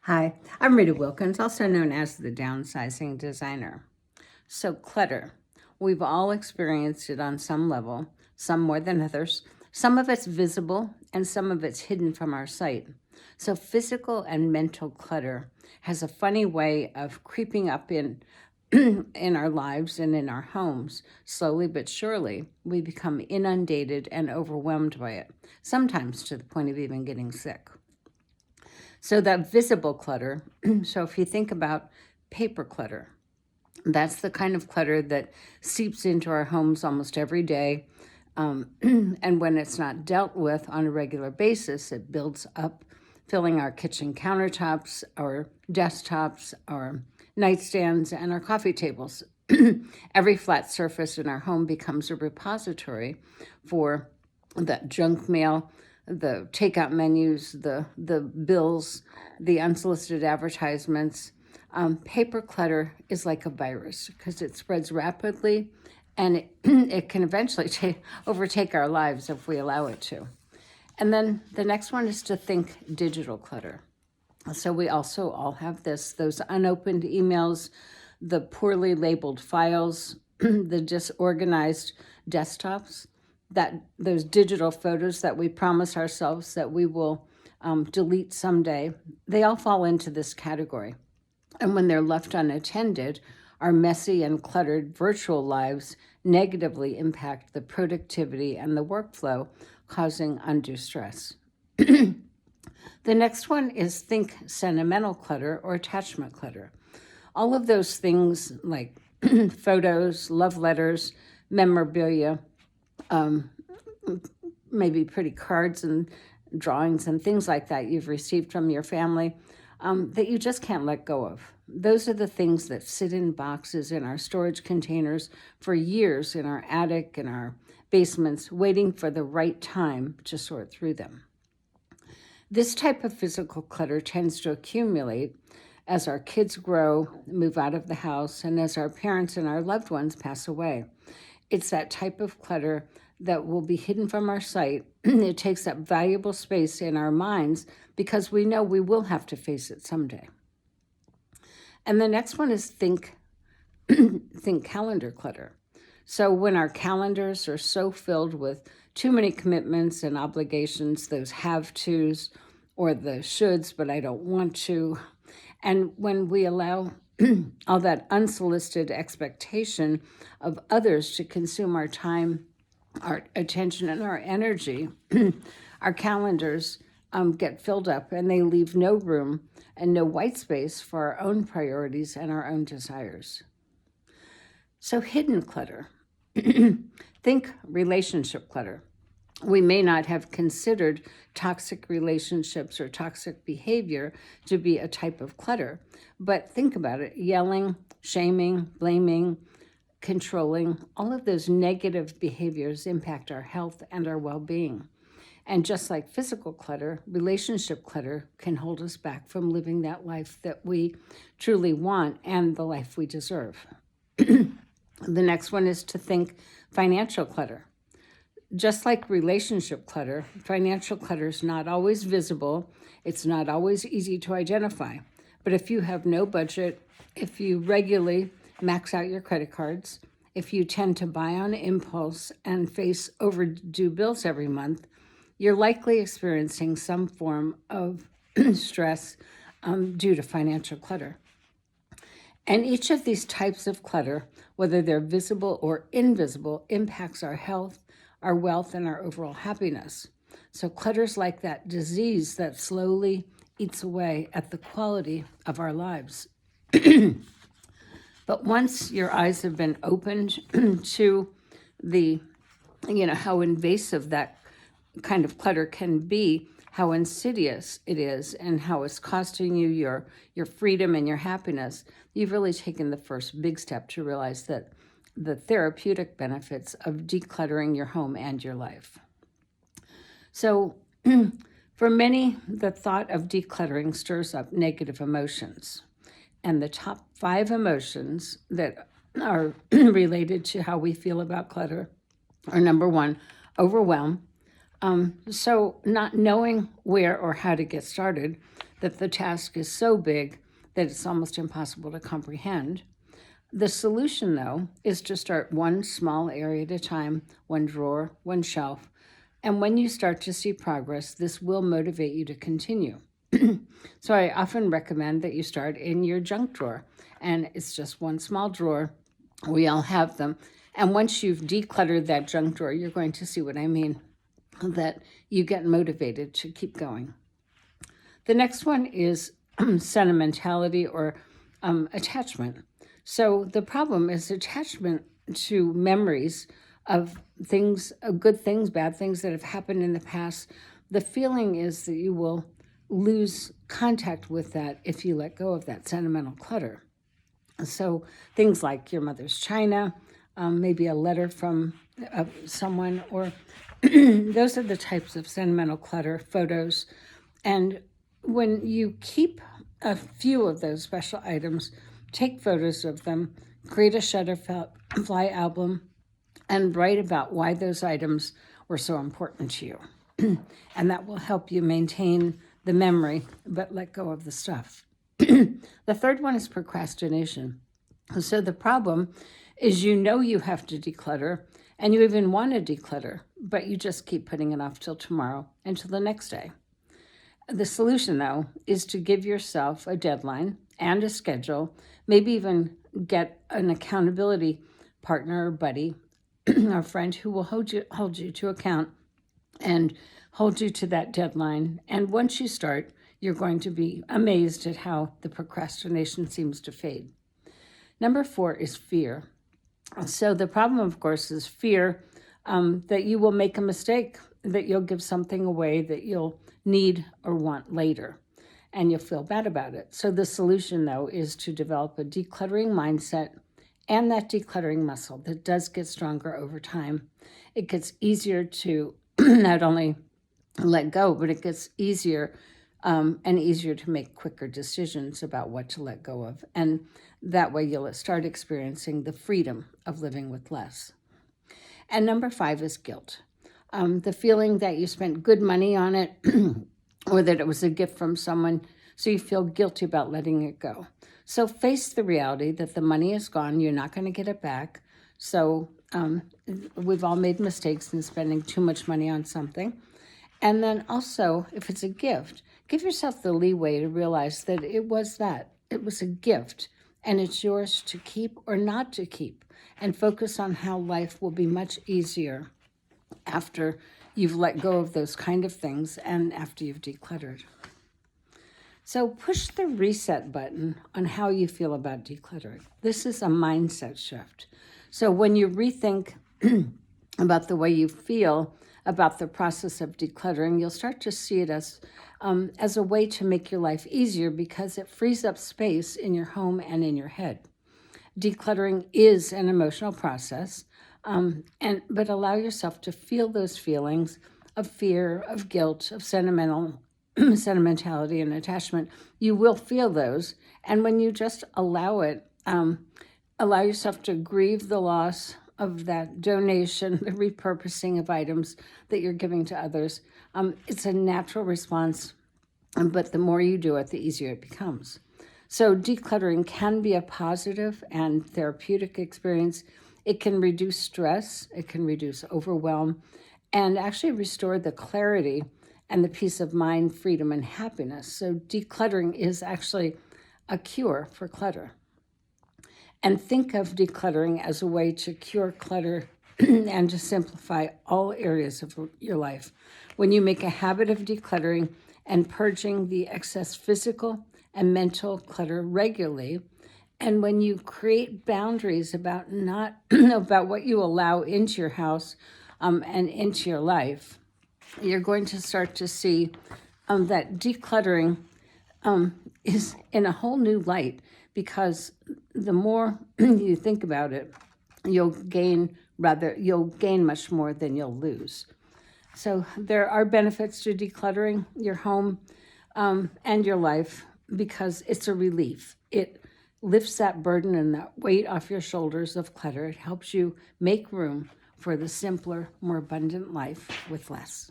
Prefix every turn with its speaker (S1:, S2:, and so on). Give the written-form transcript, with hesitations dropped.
S1: Hi, I'm Rita Wilkins, also known as the downsizing designer. So, clutter. We've all experienced it on some level, some more than others. Some of it's visible and some of it's hidden from our sight. So, physical and mental clutter has a funny way of creeping up in in our lives and in our homes. Slowly but surely, we become inundated and overwhelmed by it, sometimes to the point of even getting sick. So that visible clutter, so if you think about paper clutter, that's the kind of clutter that seeps into our homes almost every day. And when it's not dealt with on a regular basis, it builds up, filling our kitchen countertops, our desktops, our nightstands, and our coffee tables. Every flat surface in our home becomes a repository for that junk mail, the takeout menus, the bills, the unsolicited advertisements. Paper clutter is like a virus because it spreads rapidly and it can eventually overtake our lives if we allow it to. And then the next one is to think digital clutter. So we also all have those unopened emails, the poorly labeled files, the disorganized desktops, those digital photos that we promise ourselves that we will delete someday. They all fall into this category. And when they're left unattended, our messy and cluttered virtual lives negatively impact the productivity and the workflow, causing undue stress. The next one is think sentimental clutter or attachment clutter. All of those things like photos, love letters, memorabilia, maybe pretty cards and drawings and things like that you've received from your family that you just can't let go of. Those are the things that sit in boxes in our storage containers for years in our attic, in our basements, waiting for the right time to sort through them. This type of physical clutter tends to accumulate as our kids grow, move out of the house, and as our parents and our loved ones pass away. It's that type of clutter that will be hidden from our sight. It takes up valuable space in our minds because we know we will have to face it someday. And the next one is think calendar clutter. So when our calendars are so filled with too many commitments and obligations, those have-tos or the shoulds, but I don't want to, and when we allow all that unsolicited expectation of others to consume our time, our attention, and our energy, our calendars get filled up and they leave no room and no white space for our own priorities and our own desires. So hidden clutter. Think relationship clutter. We may not have considered toxic relationships or toxic behavior to be a type of clutter, but think about it. Yelling, shaming, blaming, controlling, all of those negative behaviors impact our health and our well-being. And just like physical clutter, relationship clutter can hold us back from living that life that we truly want and the life we deserve. The next one is to think financial clutter. Just like relationship clutter, financial clutter is not always visible. It's not always easy to identify. But if you have no budget, if you regularly max out your credit cards, if you tend to buy on impulse and face overdue bills every month, you're likely experiencing some form of stress due to financial clutter. And each of these types of clutter, whether they're visible or invisible, impacts our health, our wealth, and our overall happiness. So clutter's like that disease that slowly eats away at the quality of our lives. But once your eyes have been opened to how invasive that kind of clutter can be, how insidious it is, and how it's costing you your freedom and your happiness, you've really taken the first big step to realize that the therapeutic benefits of decluttering your home and your life. So for many, the thought of decluttering stirs up negative emotions. And the top 5 emotions that are related to how we feel about clutter are: number 1, overwhelm. So not knowing where or how to get started, that the task is so big that it's almost impossible to comprehend. The solution, though, is to start one small area at a time, one drawer, one shelf. And when you start to see progress, this will motivate you to continue. So I often recommend that you start in your junk drawer. And it's just one small drawer. We all have them. And once you've decluttered that junk drawer, you're going to see what I mean, that you get motivated to keep going. The next one is sentimentality or attachment. So the problem is attachment to memories of things, good things, bad things that have happened in the past. The feeling is that you will lose contact with that if you let go of that sentimental clutter. So things like your mother's china, maybe a letter from someone, or those are the types of sentimental clutter, photos. And when you keep a few of those special items, take photos of them, create a Shutterfly album, and write about why those items were so important to you. And that will help you maintain the memory, but let go of the stuff. The third one is procrastination. So the problem is you have to declutter, and you even want to declutter, but you just keep putting it off till tomorrow, until the next day. The solution, though, is to give yourself a deadline and a schedule, maybe even get an accountability partner or buddy or friend who will hold you to account and hold you to that deadline. And once you start, you're going to be amazed at how the procrastination seems to fade. Number 4 is fear. So the problem, of course, is fear that you will make a mistake, that you'll give something away that you'll need or want later, and you'll feel bad about it. So the solution, though, is to develop a decluttering mindset and that decluttering muscle that does get stronger over time. It gets easier to not only let go, but it gets easier and easier to make quicker decisions about what to let go of. And that way you'll start experiencing the freedom of living with less. And number 5 is guilt. The feeling that you spent good money on it or that it was a gift from someone, so you feel guilty about letting it go. So face the reality that the money is gone. You're not going to get it back. So we've all made mistakes in spending too much money on something. And then also, if it's a gift, give yourself the leeway to realize that it was a gift, and it's yours to keep or not to keep, and focus on how life will be much easier after you've let go of those kind of things and after you've decluttered. So push the reset button on how you feel about decluttering. This is a mindset shift. So when you rethink about the way you feel about the process of decluttering, you'll start to see it as a way to make your life easier, because it frees up space in your home and in your head. Decluttering is an emotional process, but allow yourself to feel those feelings of fear, of guilt, of sentimentality and attachment. You will feel those, and when you just allow it, allow yourself to grieve the loss of that donation, the repurposing of items that you're giving to others. It's a natural response, but the more you do it, the easier it becomes. So decluttering can be a positive and therapeutic experience. It can reduce stress, it can reduce overwhelm, and actually restore the clarity and the peace of mind, freedom, and happiness. So decluttering is actually a cure for clutter. And think of decluttering as a way to cure clutter and to simplify all areas of your life. When you make a habit of decluttering and purging the excess physical and mental clutter regularly, and when you create boundaries about about what you allow into your house and into your life, you're going to start to see that decluttering is in a whole new light, because the more you think about it, you'll gain much more than you'll lose. So there are benefits to decluttering your home and your life, because it's a relief. It lifts that burden and that weight off your shoulders of clutter. It helps you make room for the simpler, more abundant life with less.